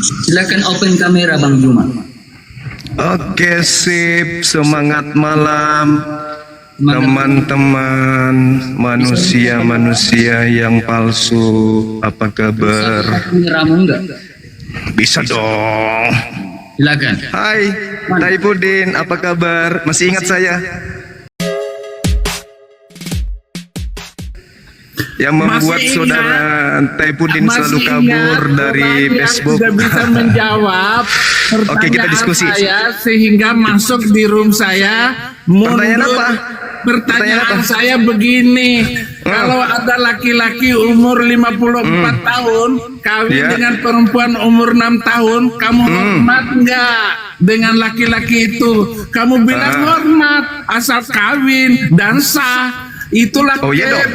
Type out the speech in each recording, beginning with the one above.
Silakan open kamera Bang Juma. Oke, sip. Semangat malam, teman-teman manusia-manusia yang palsu. Apa kabar? Kameramu enggak? Bisa dong. Silakan. Hai, Taipudin. Apa kabar? Masih ingat saya? Yang membuat saudara Taipudin selalu kabur dari Facebook. Sudah bisa menjawab pertanyaan Oke, kita diskusi. saya sehingga masuk di room saya. Pertanyaan apa? Pertanyaan saya begini, kalau ada laki-laki umur 54 tahun kawin Ya. dengan perempuan umur 6 tahun, kamu hormat nggak dengan laki-laki itu? Kamu bilang hormat asal kawin dan sah. Itulah Oh, iya dong.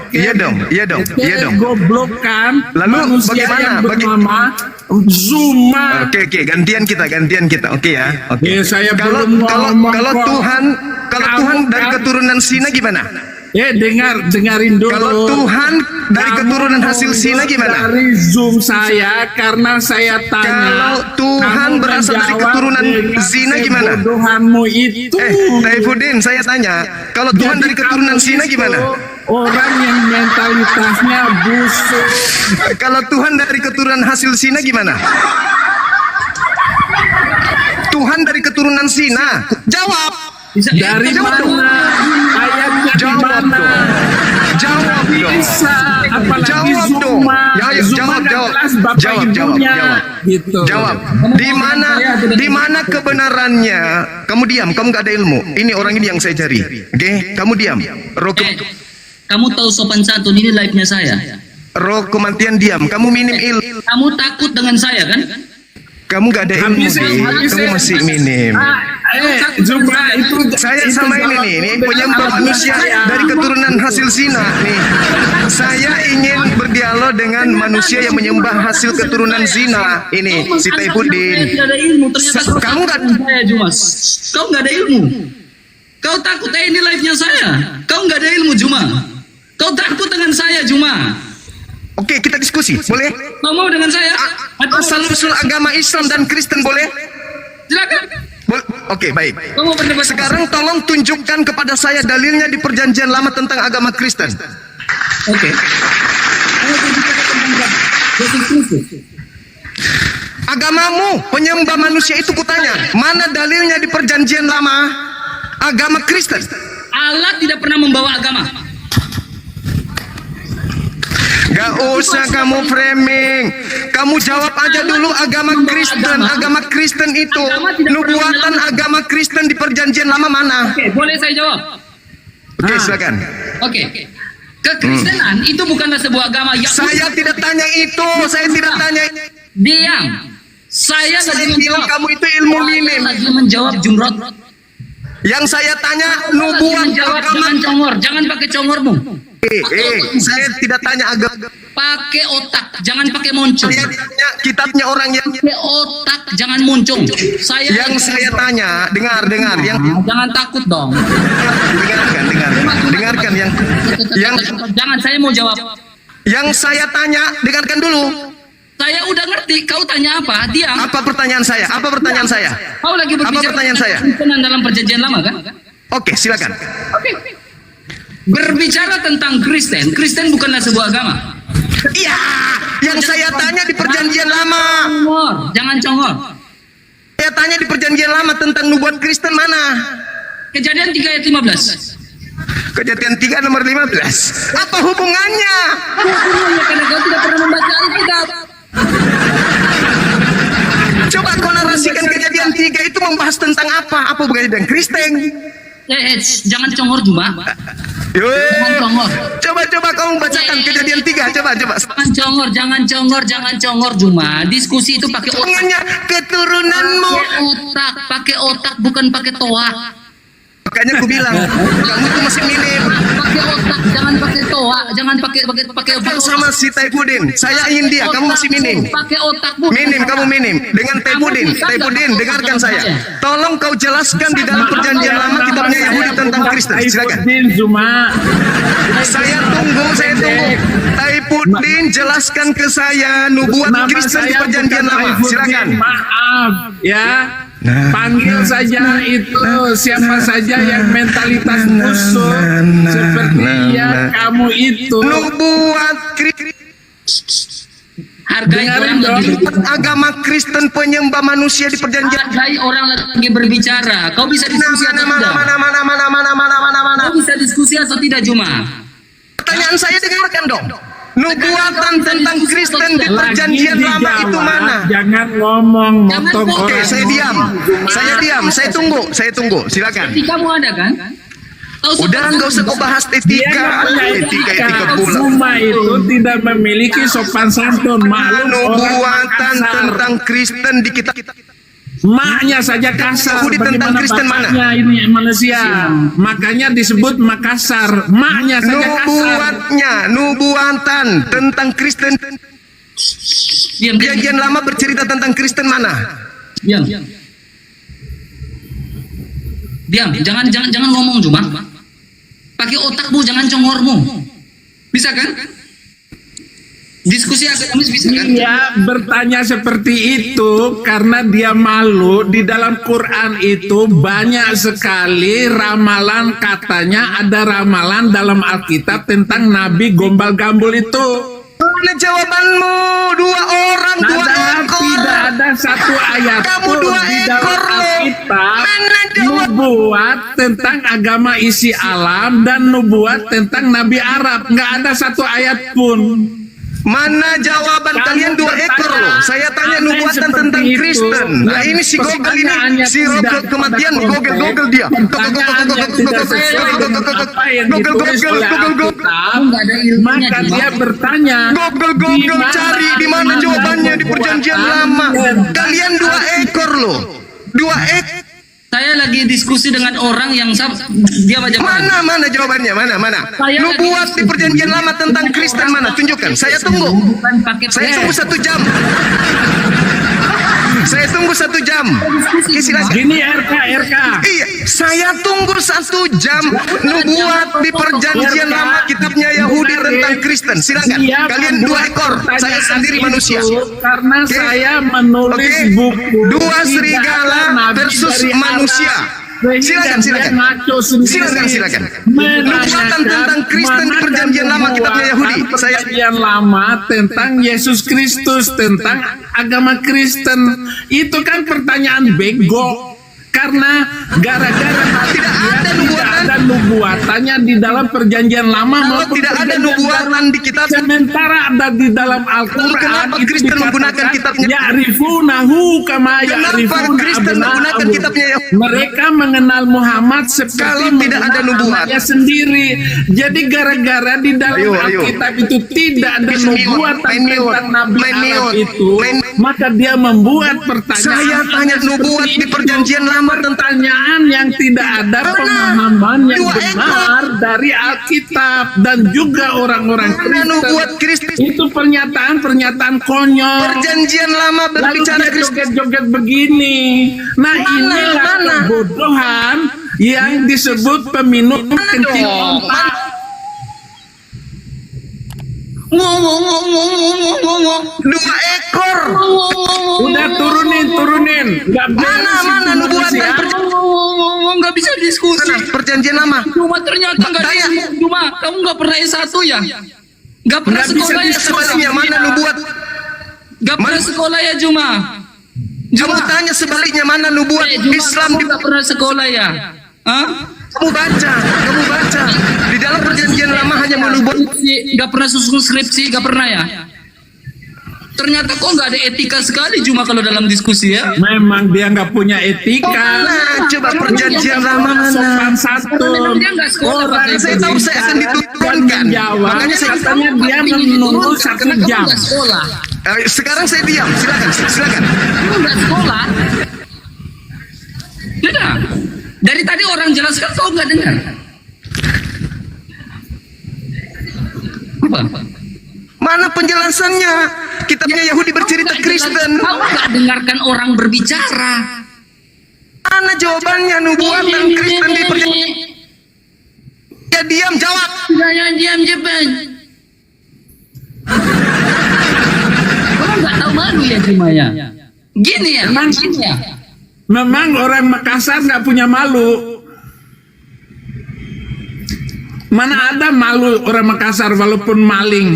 Iya dong, iya dong, iya dong. Goblok kan? Lalu Manusia bagaimana? yang bernama Zuma. Oke, gantian kita. Oke ya. Oke. Ya, saya Kalau belum kalau ngomong kalau kok. Tuhan kalau Kamu Tuhan dari kan- keturunan Sina gimana? dengarin dulu. Kalau Tuhan dari Kamu keturunan hasil Sina gimana? Dari Zoom saya karena saya tanya. Kalau Tuhan kamu berasal dari menjawab keturunan dengan zina gimana? kebodohanmu itu. Taifudin, saya tanya, kalau Tuhan Jadi dari keturunan kamu Sina itu gimana? Orang yang mentalitasnya busuk. Kalau Tuhan dari keturunan hasil Sina gimana? Tuhan dari keturunan Sina. Jawab. Dari Jawab dong. mana? Ayatnya di Jawab mana? dong. Jawab dong. Bisa, apalagi Jawab dong. Zuma. Ya, ayo, Zuma jawab, nggak jawab. jelas bapak Jawab. ibunya. Gitu. Jawab. Di mana kebenarannya? Kamu diam, kamu gak ada ilmu. Ini orang ini yang saya cari. Oke, kamu diam. Kamu tahu sopan santun, ini live-nya saya. Roh kematian diam. Kamu minim ilmu. Kamu takut dengan saya kan? Kamu gak ada ilmu, Habisin, Di. habisin. Kamu masih minim. Zuma itu Saya itu sama jawab ini dengan penyembah alasan manusia saya. dari keturunan hasil Sina nih. Saya ingin berdialog dengan manusia yang menyembah hasil keturunan zina. Ini si Taifudin. Tidak ada ilmu, ternyata kau Kamu takut nggak- dengan saya Jumas. Kau nggak ada ilmu. Kau takut, ini live-nya saya. Kau nggak ada ilmu Juma. Kau takut dengan saya Juma. Oke, kita diskusi, boleh? Kau mau dengan saya? Atau Asal usul agama Islam dan Kristen boleh? silakan. Oke, baik. Kau mau berdebat? Sekarang tolong tunjukkan kepada saya dalilnya di Perjanjian Lama tentang agama Kristen. Oke. Agamamu penyembah manusia itu kutanya, mana dalilnya di Perjanjian Lama agama Kristen? Allah tidak pernah membawa agama. Gak usah kamu framing. Kamu jawab aja dulu agama Kristen. Agama Kristen itu nubuatan agama Kristen di Perjanjian Lama mana? Oke, boleh saya jawab? Oke, silakan. Oke. Kekristenan itu bukanlah sebuah agama yang Saya tidak tanya itu. Saya tidak tanya. diam. Saya Saya lagi bilang menjawab. kamu itu ilmu Saya minim. lagi menjawab Jumrot. Yang saya tanya Lagi nubuat menjawab, agama. jangan congor, jangan pakai congormu. Saya tidak tanya agama. Pakai otak, jangan pakai moncong. Saya tanya kitabnya orang yang Pakai otak, jangan moncong. yang saya tanya. Dengar yang Jangan takut dong. dengarkan yang Jangan, saya mau jawab. yang saya tanya. Dengarkan dulu. Saya udah ngerti, kau tanya apa? Diam. Apa pertanyaan saya? Apa pertanyaan saya? Kau lagi berbicara Apa pertanyaan saya? Kekristenan dalam perjanjian lama kan? Oke, silakan. Oke. Berbicara tentang Kristen, Kristen bukanlah sebuah agama. Iya, yang saya tanya di Perjanjian Lama. Congor, jangan congor. Saya tanya di Perjanjian Lama tentang nubuat Kristen mana? Kejadian 3 ayat 15. Kejadian 3 nomor 15. Apa hubungannya? Hubungannya karena kau tidak pernah membaca Alkitab. Coba kau narasikan Kejadian 3 itu membahas tentang apa? Apa hubungannya dengan Kristen? Jangan congor Juma. Jangan congor. Coba kamu bacakan Kejadian 3. Coba. Jangan congor Juma. Diskusi itu pakai otak. Hubungannya keturunanmu. Pakai otak, bukan pakai toa. Makanya aku bilang, kamu tuh masih minim. Pakai otak, jangan pakai toa, jangan pakai Yang sama si Taifudin, saya ingin dia, kamu masih minim. Pakai otakmu. Minim, kamu minim. Dengan Taifudin, dengarkan saya. Tolong kau jelaskan di dalam perjanjian lama kitabnya Yahudi tentang Kristen. Silakan. Cuma Saya tunggu. Taifudin jelaskan ke saya nubuat nama Kristen di saya perjanjian bukan lama. Taifudin. Silakan. Maaf ya. Nah, Panggil saja itu siapa saja yang mentalitas musuh seperti yang kamu itu. Nubuat Kristen. Hargai orang lagi. Agama Kristen penyembah manusia di perjanjian. Hargai orang lagi berbicara. Kau bisa diskusi atau tidak? Mana. Kau bisa diskusi atau tidak, Juma? Pertanyaan saya dengarkan dong. Nubuatan tentang Kristen di perjanjian Lagi lama itu dijawab, mana? Jangan ngomong motong Oke, orang. saya diam. Saya tunggu. Silakan. Etikamu ada kan? Udah nggak usah kau bahas etika pula. Cuma itu tidak memiliki sopan santun. Maklum orang Nubuatan kasar. tentang Kristen di kitab. Maknya saja kasar. Yahudi tentang Bagaimana Kristen mana? bapaknya ini manusia. Makanya disebut Makassar. Maknya saja kasar. Nubuatan tentang Kristen. Diam. Perjanjian lama bercerita tentang Kristen mana? Diam. Jangan ngomong, Juma. Pakai otakmu, jangan congormu. Bisa kan? Diskusi akademis bisa kan? Dia bertanya seperti itu karena dia malu. Di dalam Quran itu banyak sekali ramalan, katanya ada ramalan dalam Alkitab tentang Nabi gombal-gambul itu. Mana jawabanmu? Dua orang, dua ekor. Tidak ada satu ayat Kamu pun dua di dalam ekor lo. Alkitab Mana jawab? nubuat tentang agama isi alam dan nubuat tentang Nabi Arab. Nggak ada satu ayat pun. Mana jawaban Kamu kalian dua ekor bertanya, loh? Saya tanya ada nubuatan seperti tentang itu. Kristen. Nah Yang ini si Google pertanyaannya ini, si tidak Google kematian, pada Google konteks. dia. Pertanyaannya tidak sesuai dengan apa yang ditulis oleh Alkitab. Nggak ada ilmunya, Maka Juma. dia bertanya, Google cari di mana jawabannya di perjanjian lama. Kalian dua ekor loh. Dua ekor. Saya lagi diskusi dengan orang yang dia baca Mana jawabannya? Mana? Saya Nubuat di perjanjian lama tentang Kristen mana? Tunjukkan. Saya tunggu. Bukan pakai Saya tunggu 1 jam. Saya tunggu 1 jam. Oke, silakan. gini RK. Iya, saya tunggu 1 jam. Nubuat di perjanjian lama kitabnya Yahudi tentang Kristen. Silakan. Dia Kalian dua membuat ekor. Saya pertanyaan sendiri itu manusia. Karena Oke. saya menulis Oke. buku. Dua Tidak serigala ada nabi versus dari manusia. Arab. Sehingga Silakan. dia ngaco sendiri. Silakan. Menanyakan Nubuatan tentang Kristen di manakah perjanjian lama kitabnya Yahudi. nubuatan perjanjian lama tentang Yesus Kristus, tentang agama Kristen. Itu kan pertanyaan bego. Karena gara-gara Tidak ada nubuatan. ada nubuatannya di dalam perjanjian lama Kalau maupun tidak ada perjanjian nubuatan di kitab, sementara ada di dalam Al-Quran. Kenapa itu Kristen dikatakan, menggunakan kitabnya? Ya'rifunahu kama Kenapa ya'rifuna Kristen menggunakan abna'ahum. kitabnya Yahudi? Mereka mengenal Muhammad seperti Kalau tidak ada mengenal nubuat. anaknya sendiri. Jadi gara-gara di dalam Ayo. Alkitab itu tidak ada Main nubuatan mute. tentang Nabi Main Arab mute. itu, Main- maka dia membuat pertanyaan. Saya tanya nubuat di perjanjian lama tentang Pertanyaan yang tidak ada pemahaman yang Dua benar dari Alkitab dan juga orang-orang Mana nubuat Kristen. Kristen? Itu pernyataan konyol. Perjanjian lama Lalu berbicara dia Kristen. joget-joget begini. Nah, inilah kebodohan yang disebut peminum kencing dong? otak. Dua ekor. Udah turunin. Nggak beres Mana itu nubuatan manusia. nggak bisa diskusi. Mana perjanjian lama? Cuma ternyata nggak ada Tanya. ilmu. Cuma kamu nggak pernah S1 ya? Nggak pernah Nggak bisa sekolah ya? Sebaliknya mana nubuat? Nggak pernah sekolah ya Juma? Kamu tanya sebaliknya mana nubuat Juma, Islam kamu di nggak pernah sekolah ya? Hah? kamu baca di dalam perjanjian lama hanya menubuat. Nggak pernah susun skripsi, nggak pernah ya? Ternyata kok nggak ada etika sekali Juma kalau dalam diskusi ya? Memang dia nggak punya etika. Mana coba perjanjian lama mana? Sopan santun. Dia nggak sekolah, Orang Pak. Saya tahu saya akan diturunkan. menjawab. Makanya saya Katanya dia menunggu 1 Karena kamu jam. nggak sekolah. sekarang saya diam. Silakan. Kamu nggak sekolah. Tidak. Dari tadi orang jelaskan kau nggak dengar. Apa? Mana penjelasannya? Kitabnya Yahudi bercerita Kristen. Kau nggak dengarkan orang berbicara. Mana jawabannya nubuatan Kristen di perjanjian? Ya diam, jawab. Jangan diam Jepen. Kau nggak tahu malu ya cuma ya. Gini ya, gini ya. Memang orang Makassar nggak punya malu. Mana ada malu orang Makassar walaupun maling.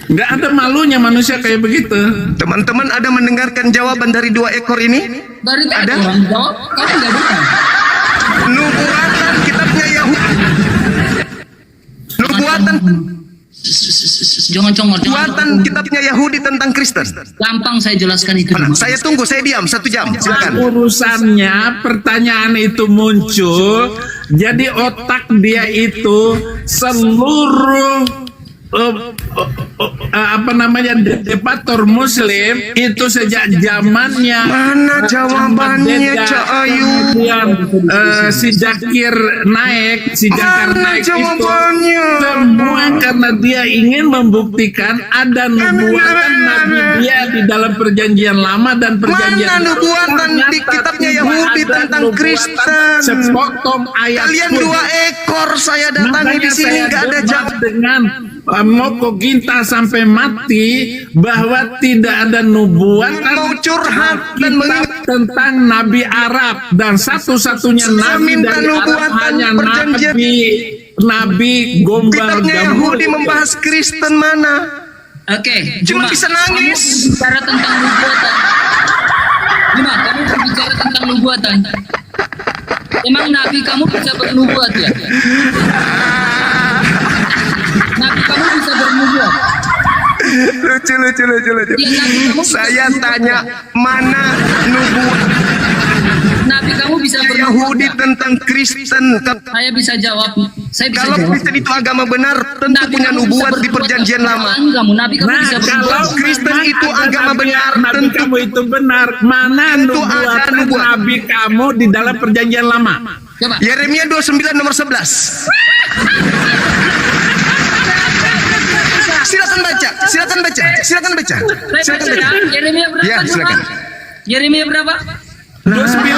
Nggak ada malunya manusia kayak begitu. Teman-teman ada mendengarkan jawaban dari 2 ekor ini? Dari tadi Ada? orang jawab, kau nggak dengar. Nubuatan kitabnya Yahudi. Nubuatan Jangan congor, nubuatan kitabnya Yahudi tentang Kristen. gampang saya jelaskan itu. Mana? Saya tunggu, saya diam 1 jam. Silakan. Urusannya pertanyaan itu muncul, jadi otak dia itu seluruh apa namanya debator Muslim itu sejak zamannya Mana jawabannya, Cak Ayu? kemudian si Zakir naik, si Zakir Mana naik jawabannya? itu semua karena dia ingin membuktikan ada nubuatan Nabi dia di dalam perjanjian lama dan perjanjian Mana baru. nubuatan di Ternyata kitabnya tidak Yahudi ada tentang nubuatan Kristen? sepotong ayat Kalian pun. 2 ekor saya datangi di Makanya sini saya nggak ada debat jawab. dengan Moko Ginta sampai mati bahwa tidak ada nubuatan Mau curhat dan kitab mengingat tentang Nabi Arab dan satu-satunya Saya Nabi minta dari Arab nubuatan hanya perjanjian. Nabi Gombal kitabnya Gambut. Yahudi membahas Kristen mana? Oke, Cuma bisa nangis. Kamu bicara tentang nubuatan. Cuma kamu berbicara tentang nubuatan. Emang Nabi kamu bisa bernubuat ya? Nabi kamu bisa bernubuat. Lucu. Saya tanya mana nubuatan Nabi kamu bisa bernubuat. Yahudi nggak? tentang Kristen? Saya bisa jawab. Saya bisa Kalau jawab. Kristen itu agama benar, tentu Nabi punya kamu bisa nubuat di bernubuat perjanjian nggak? lama. Apaan kamu? Nabi kamu Nah, bisa kalau bernubuat. Kristen memang itu ada agama Nabi- benar, Nabi tentu- kamu itu benar. Mana Tentu ada nubuatan nubuat. Nabi kamu di dalam perjanjian lama? Coba. Yeremia 29 nomor 11. Silakan baca. Saya baca ya. Yeremia berapa? Ya, Coba? silakan. Yeremia berapa? 29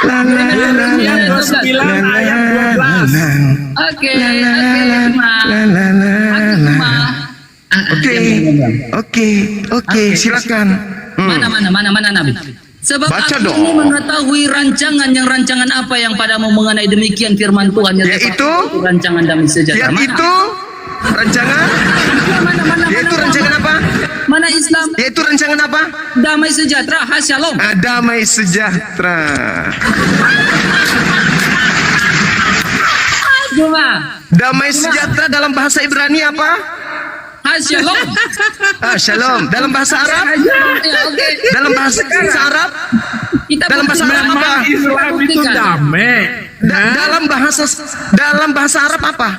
Yeremia 29 ayat 12. Oke, cuma. Oke, silakan. Mana Nabi? Sebab Baca aku dong. ini mengetahui rancangan apa yang padamu mengenai demikian firman Tuhan Yaitu? rancangan damai sejahtera. Yaitu rancangan, yaitu rancangan apa? Mana Islam? Yaitu rancangan apa? Damai sejahtera, shalom. Damai sejahtera. Cuma Damai sejahtera dalam bahasa Ibrani apa? shalom. Shalom. Dalam bahasa Arab? Ya, oke. Dalam bahasa Arab? Kita Dalam bahasa buktikan. Arab apa? Islam itu Buktikan. damai. Hah? Dalam bahasa Arab apa?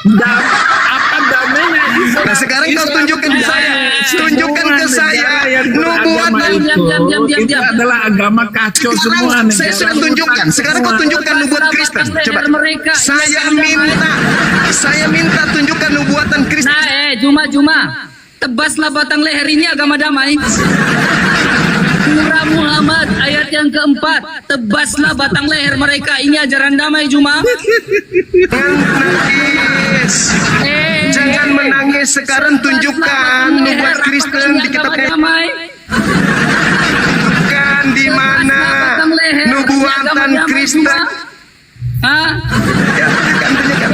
Apa damainya Islam? Nah, sekarang kau Islam tunjukkan ke itu saya. semua Tunjukkan ke negara saya yang beragama nubuatan. itu, Diam. itu adalah agama kacau semua. Sekarang saya sudah tunjukkan. Sekarang kau tunjukkan nubuat Kristen. Coba. Saya minta tunjukkan nubuatan Kristen. Nah, Juma. Tebaslah batang leher ini agama damai. Surah Muhammad ayat yang keempat. Tebaslah batang leher mereka. Ini ajaran damai, Juma. Jangan menangis. Sekarang tunjukkan nubuat Kristen di kitabnya. damai. Tunjukkan di mana nubuatan Kristen. Hah? Ya, tunjukkan.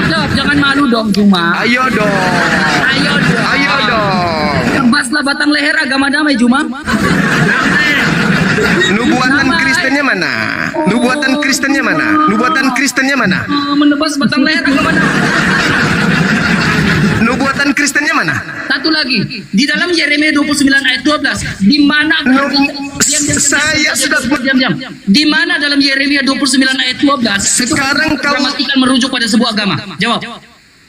Jawab. Jangan malu dong, Juma. Ayo dong. Ayo dong. Tebaslah batang leher agama damai, Juma. Nubuatan Kristennya mana? Nubuatan Kristennya mana? Nubuatan Kristennya mana? Menebas batang leher agama damai. Nubuatan Kristennya mana? Satu lagi, di dalam Yeremia 29 ayat 12, di mana Saya sudah diam. Di mana dalam Yeremia 29 ayat 12 Sekarang kau gramatikan merujuk pada sebuah agama? Jawab.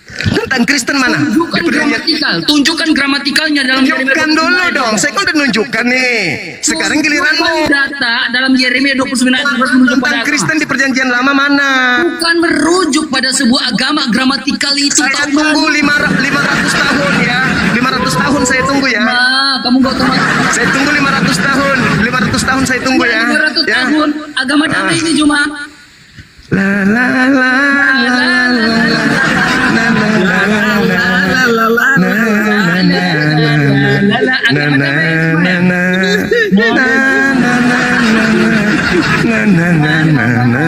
Tentang Kristen mana? Tunjukkan gramatikal, tunjukkan gramatikalnya dalam Yeremia Tunjukkan 29 dulu ayat dong. 12. Saya kan udah nunjukkan nih. Sekarang giliranmu. Tunjukkan data dalam Yeremia 29 ayat 12 menunjuk Tentang pada Kristen apa? di perjanjian lama mana? Bukan merujuk pada sebuah agama gramatikal itu. Saya Tahu tunggu kan? 500 tahun ya. 500 tahun saya tunggu ya. Nah, kamu gak otomatis. Saya tunggu 500 tahun. 500 tahun saya tunggu ya. 500 Ya. tahun agama damai ini cuma La la la la la la. Na na na na na. Na na na na. Na na na na. Na na na na. Na na na na na.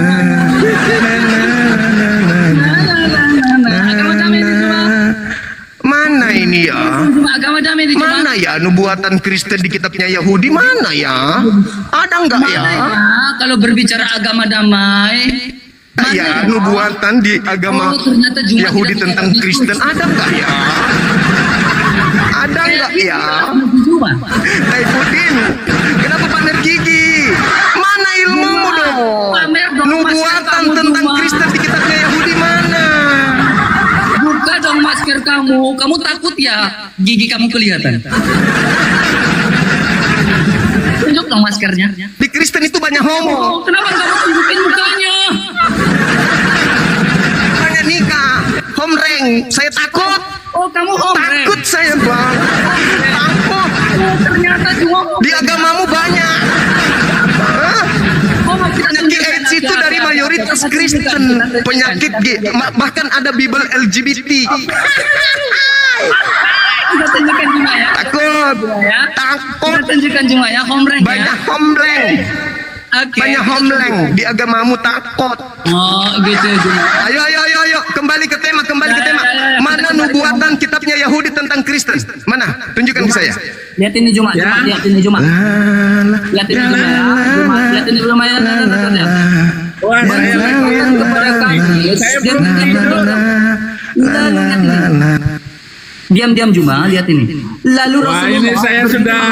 agama damai ini cuma Mana ini ya? agama damai ini cuma Mana ya nubuatan Kristen di kitabnya Yahudi? Mana ya? Ada enggak ya? kalau berbicara agama damai Ya, nubuatan di agama ternyata Jumat Yahudi tidak tentang punya Kristen diskusi. ada enggak ya? Ada enggak ya? Jumat. Taifuddin, kenapa pamer gigi? Mana ilmumu dong? Pamer dong, Nubuatan masker kamu tentang cuma. Kristen di kitabnya Yahudi mana? Buka dong masker kamu. Kamu takut ya gigi kamu kelihatan? Tunjuk dong maskernya. Di Kristen itu banyak homo, Oh, kenapa kamu tunjukin mukanya? banyak nikah, homreng. Saya takut. Oh, kamu hombre. Takut saya bang. Takut. Oh, ternyata cuma Di agamamu banyak. Hah? Penyakit AIDS itu dari mayoritas Kristen. Penyakit bahkan ada Bible LGBT. Kita tunjukkan cuma ya. Takut. Ya. Takut. Kita tunjukkan cuma ya hombre Banyak ya. homreng. Oke. Banyak homreng. Di agamamu takut. Oh, gitu cuma. Ayo, ayo, ayo, ayo. Kembali ke tema, kembali ke tema. Mana nubuatan kitabnya Yahudi tentang Kristen? Mana? Tunjukkan ke saya. Lihat ini cuma, Ya. lihat ini cuma. Lihat ini cuma ya. Cuma, lihat ini cuma ya. Wah, saya lagi. Kepada kami. Saya Diam, belum diam, tidur. diam. Lihat ini. Diam Juma, lihat ini. Lalu Wah, Rasulullah ini saya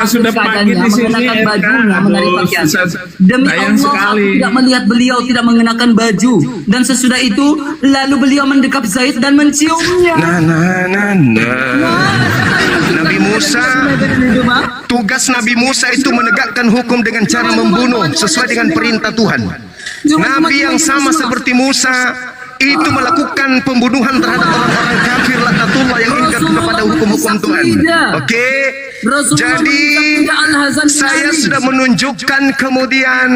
sudah pagi di sini, mengenakan ya bajunya, kan? menarik Aduh, pakaian. susah- Demi sayang Allah, sekali. aku tidak melihat beliau tidak mengenakan baju. Dan sesudah itu, lalu beliau mendekap Zaid dan menciumnya. Nah, nah, nah, nah. Nabi Musa, tugas Nabi Musa itu menegakkan hukum dengan cara membunuh sesuai dengan perintah Tuhan. Nabi yang sama seperti Musa itu melakukan pembunuhan terhadap orang-orang kafir laknatullah yang ingkar kepada hukum-hukum Tuhan. Oke. Jadi saya sudah menunjukkan kemudian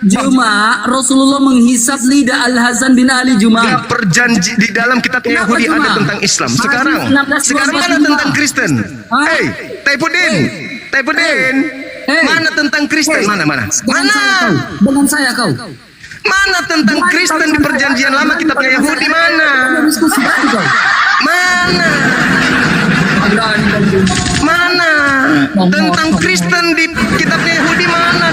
Juma, Rasulullah menghisap lidah Al-Hasan bin Ali Juma. ya, perjanji di dalam kitab Kenapa Yahudi cuma? ada tentang Islam. Sekarang Hadis 16 ada tentang Kristen. Hah? Hei, Taifuddin, Taifuddin, Hey. mana tentang Kristen? Mana? Dengan saya kau. Mana tentang Kristen di perjanjian lama kitabnya Yahudi mana? Diskusi lagi kau. Mana? Mana? Tentang Kristen di kitabnya Yahudi mana?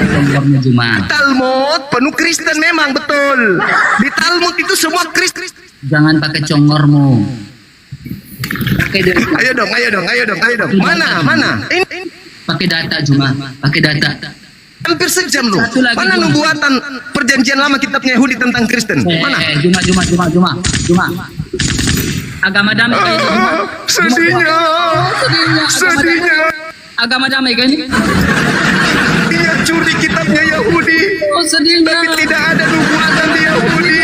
Contohnya Juma. Talmud penuh Kristen memang betul. Di Talmud itu semua Kristen. Jangan pakai congormu. Pakai data. Ayo dong. Mana? Ini Pakai data Juma. Pakai data. hampir sejam loh. Satu lagi, Mana Juma. nubuatan perjanjian lama kitabnya Yahudi tentang Kristen? Mana? Juma. Agama damai kayak ini, Juma. Sedihnya. Sedihnya. Agama damai kayak ini. Dia curi kitabnya Yahudi. Oh, sedihnya. Tapi tidak ada nubuatan di Yahudi.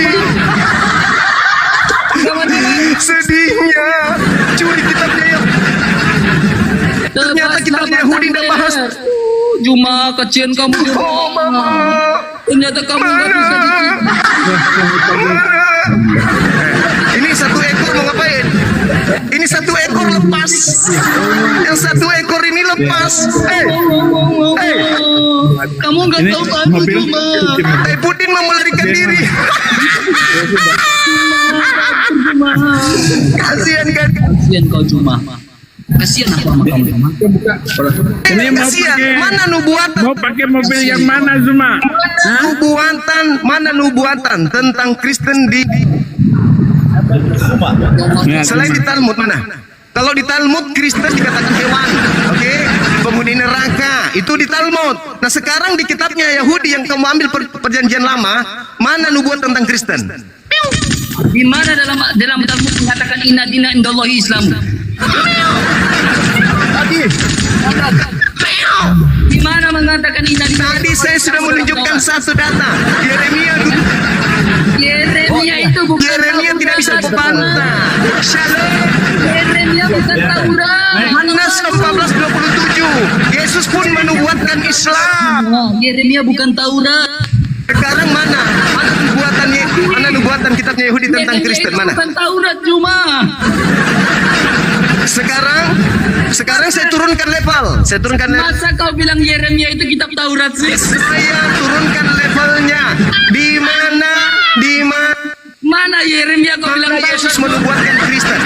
Agama damai. Sedihnya. Curi kitabnya Yahudi. Ternyata kitabnya Yahudi tidak bahas. Juma, kecian kamu Juma. Oh, mama. Ternyata kamu nggak bisa dikit. Mana? Ini satu ekor mau ngapain? Ini satu ekor lepas. Yang satu ekor ini lepas. Kamu nggak Ini tahu aku mobil Juma. Taifuddin mau melarikan diri. Kasihan kan? Kasian kau Juma. Kasian aku sama kamu Juma. Ini mau Kasihan. pakai- Mana nubuatan? Mau pakai mobil yang mana, Zuma? Mana nubuatan tentang Kristen di selain di Talmud mana? Kalau di Talmud Kristen dikatakan hewan, oke? Penghuni neraka itu di Talmud. Nah sekarang di kitabnya Yahudi yang kamu ambil perjanjian lama, mana nubuat tentang Kristen? Di mana dalam Talmud mengatakan inna dina indallahi Islam? Tadi, Di mana mengatakan inna dina? tadi saya sudah menunjukkan satu data. Yeremia itu bukan Yeremia tidak bisa berbantah. Shalom. Yeremia bukan Taurat. Yohanes 14:27. Yesus pun menubuatkan Islam. Yeremia bukan Taurat. Sekarang mana? Mana nubuatan kitabnya Yahudi tentang Yeremia Kristen itu mana? bukan Taurat cuma. Sekarang saya turunkan level. Masa kau bilang Yeremia itu kitab Taurat sih? Saya turunkan levelnya. Di mana Mana Yeremia kau bilang Taurat? Yesus menubuatkan Kristen?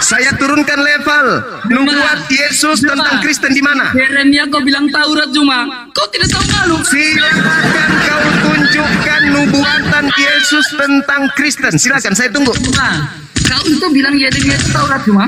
Saya turunkan level. Nubuat Yesus tentang Kristen di mana? Yeremia kau bilang Taurat cuma. Kau tidak tahu malu. Silakan kau tunjukkan nubuatan Yesus tentang Kristen. Silakan, saya tunggu. Kau itu bilang Yeremia itu Taurat cuma.